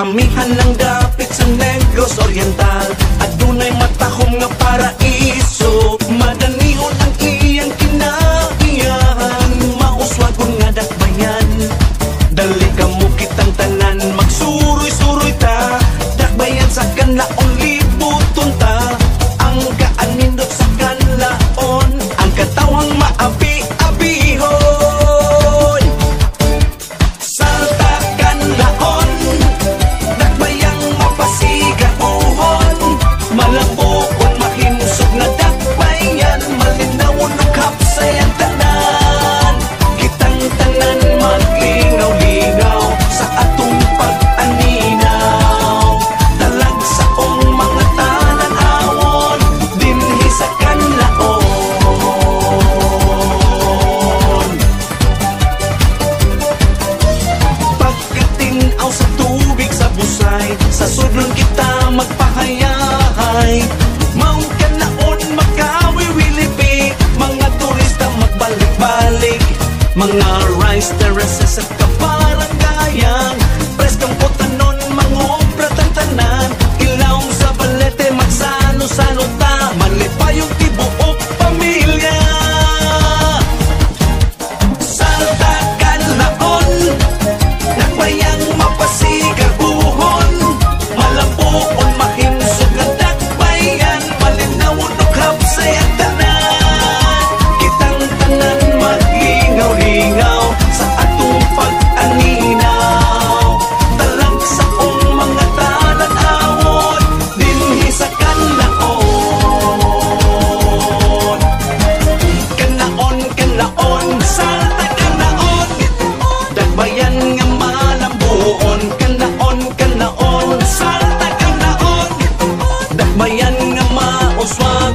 Amihan ng dapit sa Negros Oriental, adunay matahom nga paraiso. Madanihon ang iyang kinaiyahan, mauswagon nga dakbayan. Dali ka mo kitang tanan, magsuroy-suroy ta, dakbayan sa kanlaon libuton ta. Ang kaanindot sa kanlaon, ang katawang maabi-abihon. Salta kanlaon, dakbayang mapasigaohon, malabuon mahinsog na dakbayan, malinawon ug kapsayan tanan. Kitang tanan maglingaw-lingaw sa atong pag-aninaw, dalag saong mga tanan-awon dinhi sa kanlaon. Pagkatinaw sa tubig sa busay, sa sudlon kita magpahayahay. Mao kanaon makawiwilipi, mga turista magbalik-balik, mga rice terraces at kabarangayang, preskang putanon, mangobra tanan, ilawong sa balete, magsano-sano ta, malipayong tibuok pamilya. Salta kanlaon, dakbayang mapasigabuhon, malabuon mahinsog nga dakbayan, malinawon ug hapsayan tanan. Kitang tanan maglingaw-lingaw sa atong pag-aninaw, talag saong mga tanan-awon dinhi sa kanlaon. Kanlaon, kanlaon, salta kanlaon, dakbayan nga malambuon. Kanlaon, kanlaon, salta kanlaon, dakbayan nga mauswag